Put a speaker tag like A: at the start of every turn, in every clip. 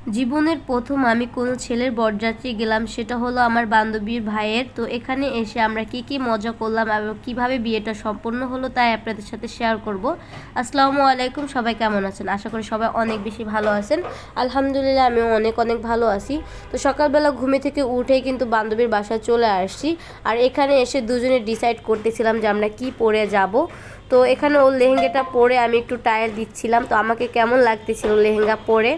A: জীবনের প্রথম আমি কোনো ছেলের বরযাত্রী গেলাম, সেটা হলো আমার বান্ধবীর ভাইয়ের। তো এখানে এসে আমরা কি মজা করলাম এবং কিভাবে বিয়েটা সম্পন্ন হলো তাই আপনাদের সাথে শেয়ার করব। আসসালামু আলাইকুম, সবাই কেমন আছেন? আশা করি সবাই অনেক বেশি ভালো আছেন। আলহামদুলিল্লাহ আমিও অনেক ভালো আছি। তো সকালবেলা ঘুমে থেকে উঠেই কিন্তু বান্ধবীর বাসায় চলে আসছি, আর এখানে এসে দুজনে ডিসাইড করতেছিলাম যে আমরা কি পরে যাব। তো এখানে ওর লেহেঙ্গাটা পরে আমি একটু ট্রায়াল দিচ্ছিলাম, তো আমাকে কেমন লাগতেছিল লেহেঙ্গা পরে।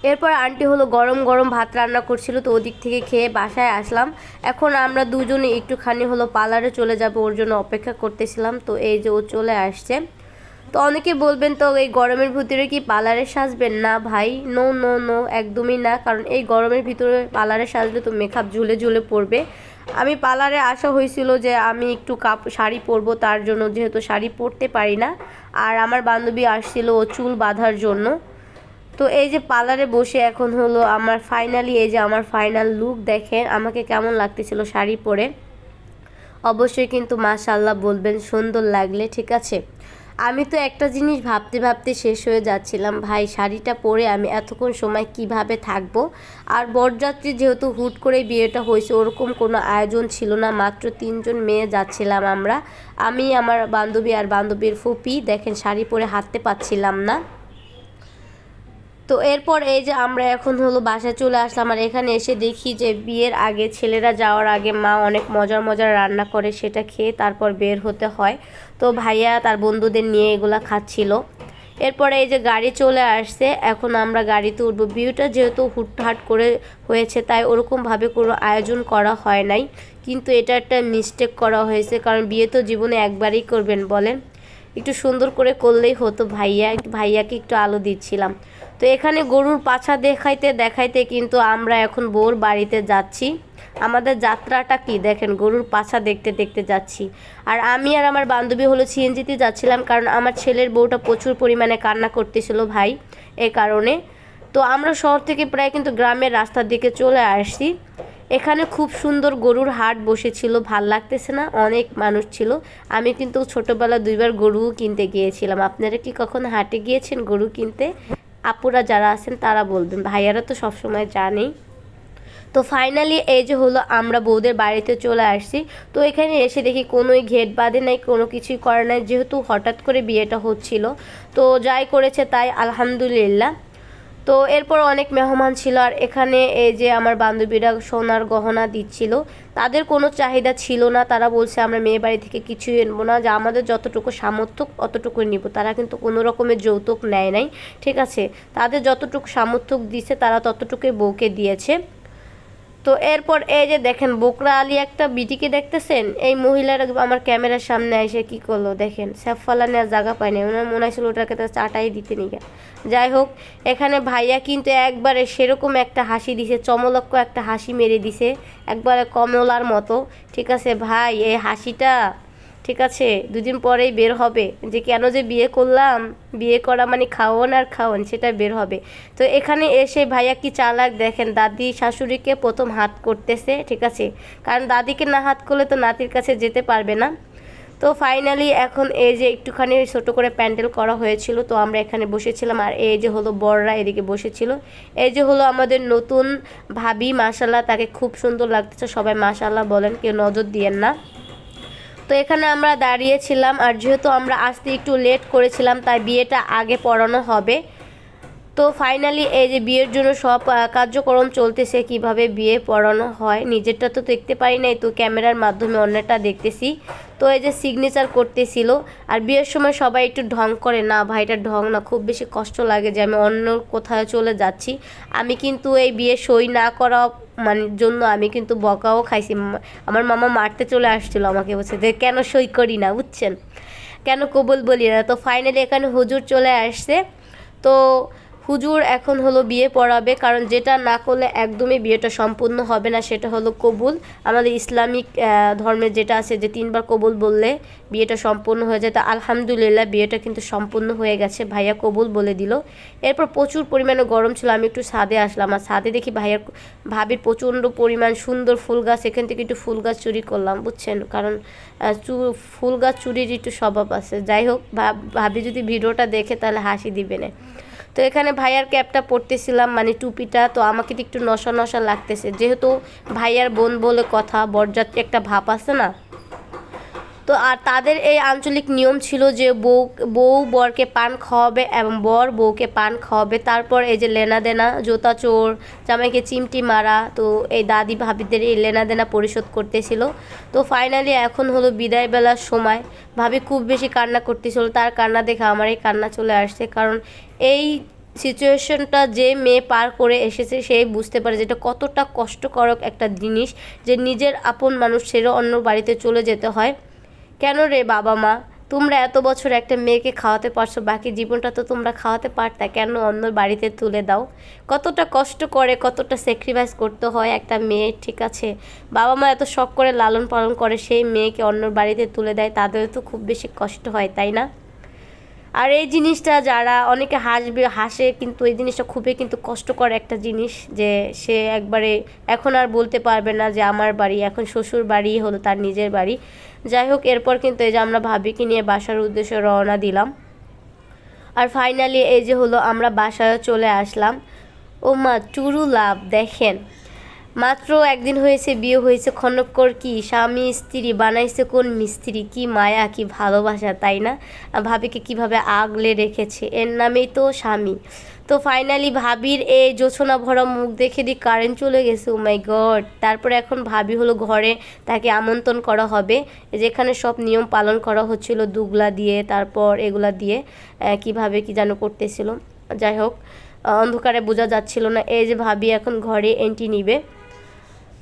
A: এরপর আন্টি হলো গরম গরম ভাত রান্না করছিল, তো ওদিক থেকে খেয়ে বাসায় আসলাম। এখন আমরা দুজনে একটুখানি হলো পার্লারে চলে যাব, ওর জন্য অপেক্ষা করতেছিলাম। তো এই যে ও চলে আসছে। তো অনেকে বলবেন তো এই গরমের ভিতরে কি পার্লারে সাজবেন? না ভাই, নো নো নো, একদমই না। কারণ এই গরমের ভিতরে পার্লারে সাজলে তো মেকআপ ঝুলে পড়বে। আমি পার্লারে আসা হয়েছিল যে আমি একটু শাড়ি পরবো, তার জন্য, যেহেতু শাড়ি পরতে পারি না। আর আমার বান্ধবী আসছিল ও চুল বাঁধার জন্য। তো এই যে পার্লারে বসে এখন হলো আমার ফাইনালি, এই যে আমার ফাইনাল লুক দেখেন আমাকে কেমন লাগতেছিল শাড়ি পরে। অবশ্যই কিন্তু মাশাআল্লাহ বলবেন সুন্দর লাগলে, ঠিক আছে। আমি তো একটা জিনিস ভাবতে শেষ হয়ে যাচ্ছিলাম, ভাই শাড়িটা পরে আমি এতক্ষণ সময় কিভাবে থাকবো। আর বরযাত্রী যেহেতু হুট করে বিয়েটা হয়েছে, ওরকম কোনো আয়োজন ছিল না, মাত্র 3জন মেয়ে যাচ্ছিলাম আমরা, আমি, আমার বান্ধবী আর বান্ধবীর ফুপি। দেখেন শাড়ি পরে হাঁটতে পারছিলাম না। তো এরপর এই যে আমরা এখন হলো বাসায় চলে আসলাম, আর এখানে এসে দেখি যে বিয়ের আগে, ছেলেরা যাওয়ার আগে মা অনেক মজার রান্না করে, সেটা খেয়ে তারপর বের হতে হয়। তো ভাইয়া তার বন্ধুদের নিয়ে এগুলা খাচ্ছিল। এরপরে এই যে গাড়ি চলে আসছে, এখন আমরা গাড়িতে উঠবো। বিয়েটা যেহেতু হুটহাট করে হয়েছে, তাই ওরকমভাবে কোনো আয়োজন করা হয় নাই, কিন্তু এটা একটা মিস্টেক করা হয়েছে। কারণ বিয়ে তো জীবনে একবারই করবেন, বলেন, একটু সুন্দর করে করলেই হতো। ভাইয়াকে একটু আলো দিচ্ছিলাম। তো এখানে গরুর পাছা দেখাইতে কিন্তু আমরা এখন বউর বাড়িতে যাচ্ছি। আমাদের যাত্রাটা কি দেখেন, গরুর পাছা দেখতে যাচ্ছি। আর আমি আর আমার বান্ধবী হলো সিএনজিতে যাচ্ছিলাম, কারণ আমার ছেলের বউটা প্রচুর পরিমাণে কান্না করতেছিল ভাই, এই কারণে। তো আমরা শহর থেকে প্রায় কিন্তু গ্রামের রাস্তার দিকে চলে আসছি। এখানে খুব সুন্দর গরুর হাট বসেছিল, ভাল লাগতেছে না, অনেক মানুষ ছিল। আমি কিন্তু ছোটোবেলা 2বার গরুও কিনতে গিয়েছিলাম। আপনারা কি কখনো হাটে গিয়েছেন গরু কিনতে? আপুরা যারা আছেন তারা বলবেন, ভাইয়ারা তো সবসময় জানেই। তো ফাইনালি এই যে হলো আমরা বউদের বাড়িতে চলে আসছি। তো এখানে এসে দেখি কোনোই ঘেট বাঁধে নাই, কোনো কিছুই করে নাই, যেহেতু হঠাৎ করে বিয়েটা হচ্ছিল। তো যাই করেছে তাই, আলহামদুলিল্লাহ। তো এরপর অনেক মেহমান ছিল, আর এখানে এই যে আমার বান্ধবীরা সোনার গহনা দিচ্ছিল। তাদের কোনো চাহিদা ছিল না, তারা বলছে আমরা মেয়ে বাড়ি থেকে কিছুই আনবো না, যা আমাদের যতটুকু সামর্থ্য অতটুকুই নিব। তারা কিন্তু কোনো রকমের যৌতুক নেয় নাই, ঠিক আছে। তাদের যতটুকু সামর্থ্য দিছে তারা ততটুকুই বউকে দিয়েছে। তো এরপর এই যে দেখেন বোকরা আলী একটা বিটিকে দেখতেছেন, এই মহিলার আমার ক্যামেরার সামনে এসে কি করলো দেখেন, স্যাপ ফালানে আর জায়গা পায়নি, ওনার মনে হয়েছিল ওটাকে তো চাটাই দিতে নিয়ে। যাই হোক, এখানে ভাইয়া কিন্তু একবারে সেরকম একটা হাসি দিছে, চমলক্ষ একটা হাসি মেরে দিছে, একবারে কমলার মতো, ঠিক আছে ভাই। এই হাসিটা, ঠিক আছে, 2 দিন পরেই বের হবে যে কেন যে বিয়ে করলাম, বিয়ে করা মানে খাওয়ান আর খাওয়ান, সেটা বের হবে। তো এখানে এসে ভাইয়া কি চালাক দেখেন, দাদি শাশুড়িকে প্রথম হাত করতেছে, ঠিক আছে, কারণ দাদিকে না হাত করলে তো নাতির কাছে যেতে পারবে না। তো ফাইনালি এখন এই যে একটুখানি ছোট করে প্যান্ডেল করা হয়েছিল, তো আমরা এখানে বসেছিলাম, আর এই যে হলো বড়রা এদিকে বসেছিল। এই যে হলো আমাদের নতুন ভাবি, মাশাল্লাহ তাকে খুব সুন্দর লাগতেছে, সবাই মাশাল্লাহ বলেন, কেউ নজর দিয়েন না। তো এখানে আমরা দাঁড়িয়েছিলাম, আর যেহেতু আমরা আসতে একটু লেট করেছিলাম তাই বিয়েটা আগে পড়ানো হবে। তো ফাইনালি এই যে বিয়ের জন্য সব কার্যক্রম চলতেছে, কিভাবে বিয়ে পড়ানো হয়। নিজেরটা তো দেখতে পারি নাই, তো ক্যামেরার মাধ্যমে অন্যটা দেখতেছি। তো এই যে সিগনেচার করতেছিল। আর বিয়ের সময় সবাই একটু ঢং করে, না ভাই এটা ঢং না, খুব বেশি কষ্ট লাগে যে আমি অন্য কোথাও চলে যাচ্ছি। আমি কিন্তু এই বিয়ে সই না করা মানে জন্য আমি কিন্তু বকাও খাইছি। আমার মামা মারতে চলে আসছিল আমাকে, বলছে যে কেন সই করি না, বুঝছেন, কেন কবুল বলি না। তো ফাইনালি এখানে হুজুর চলে আসছে। তো হুজুর এখন হলো বিয়ে পড়াবে, কারণ যেটা না করলে একদমই বিয়েটা সম্পূর্ণ হবে না, সেটা হলো কবুল। আমাদের ইসলামিক ধর্মের যেটা আছে যে 3বার কবুল বললে বিয়েটা সম্পূর্ণ হয়ে যায়। তো আলহামদুলিল্লাহ বিয়েটা কিন্তু সম্পূর্ণ হয়ে গেছে, ভাইয়া কবুল বলে দিল। এরপর প্রচুর পরিমাণে গরম ছিল, আমি একটু ছাদে আসলাম, আর ছাদে দেখি ভাবির প্রচণ্ড পরিমাণ সুন্দর ফুল গাছ, এখান থেকে একটু ফুল গাছ চুরি করলাম, বুঝছেন, কারণ ফুল গাছ চুরির একটু স্বভাব আছে। যাই হোক, ভাবি যদি ভিডিওটা দেখে তাহলে হাসি দিবে না। তো তো এখানে ভাইয়ার ক্যাপটা পরতেছিলাম, মানে টুপিটা, তো আমাকে তো একটু নশা নশা লাগতেছে, যেহেতু ভাইয়ার বোন বলে কথা, বরযাত্রী একটা ভাব আছে না। তো আর তাদের এই আঞ্চলিক নিয়ম ছিল যে বউ বরকে পান খাওয়াবে এবং বর বউকে পান খাওয়াবে, তারপর এই যে লেনা দেনা, জোতা চোর, জামাইকে চিমটি মারা, তো এই দাদি ভাবিদের এই লেনা দেনা পরিশোধ করতেছিল। তো ফাইনালি এখন হলো বিদায় বেলার সময়, ভাবি খুব বেশি কান্না করতেছিল, তার কান্না দেখে আমার এই কান্না চলে আসছে, কারণ এই সিচুয়েশনটা যে মেয়ে পার করে এসেছে সেই বুঝতে পারে যেটা কতটা কষ্টকর একটা জিনিস, যে নিজের আপন মানুষ ছেড়ে অন্য বাড়িতে চলে যেতে হয়। কেন রে বাবা মা, তোমরা এত বছর একটা মেয়েকে খাওয়াতে পারছো, বাকি জীবনটা তো তোমরা খাওয়াতে পারতা, কেন অন্য বাড়িতে তুলে দাও? কতটা কষ্ট করে, কতটা স্যাক্রিফাইস করতে হয় একটা মেয়ে, ঠিক আছে? বাবা মা এত শখ করে লালন পালন করে, সেই মেয়েকে অন্য বাড়িতে তুলে দেয়, তাদের তো খুব বেশি কষ্ট হয়, তাই না? আর এই জিনিসটা যারা অনেকে হাসে, কিন্তু এই জিনিসটা খুবই কিন্তু কষ্টকর একটা জিনিস, যে সে একবারে এখন আর বলতে পারবে না যে আমার বাড়ি, এখন শ্বশুর বাড়ি হলো তার নিজের বাড়ি। যাই হোক, এরপর কিন্তু এই যে আমরা ভাবিকে নিয়ে বাসার উদ্দেশ্যে রওনা দিলাম। আর ফাইনালি এই যে হলো আমরা বাসায় চলে আসলাম। ও মা, টুরু লাভ দেখেন, মাত্র একদিন হয়েছে বিয়ে হয়েছে, ক্ষণক্কর কি স্বামী স্ত্রী বানাইছে কোন মিস্ত্রি, কি মায়া কি ভালোবাসা, তাই না? ভাবিকে কিভাবে আগলে রেখেছে, এর নামেই তো স্বামী। তো ফাইনালি ভাবির এই জোছনা ভরা মুখ দেখে দি কারেন্ট চলে গেছে, ও মাই গড। তারপরে এখন ভাবি হলো ঘরে, তাকে আমন্ত্রণ করা হবে, যেখানে সব নিয়ম পালন করা হচ্ছিল দুগলা দিয়ে, তারপর এগুলা দিয়ে কিভাবে কি যেন করতেছিল। যাই হোক, অন্ধকারে বোঝা যাচ্ছিল না। এই যে ভাবি এখন ঘরে এন্ট্রি নিবে।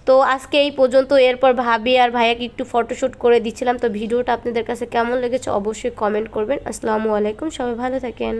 A: তো আজকে এই পর্যন্ত, এরপর ভাবি আর ভাইয়াকে একটু ফটোশ্যুট করে দিচ্ছিলাম। তো ভিডিওটা আপনাদের কাছে কেমন লেগেছে অবশ্যই কমেন্ট করবেন। আসসালামু আলাইকুম, সবাই ভালো থাকেন।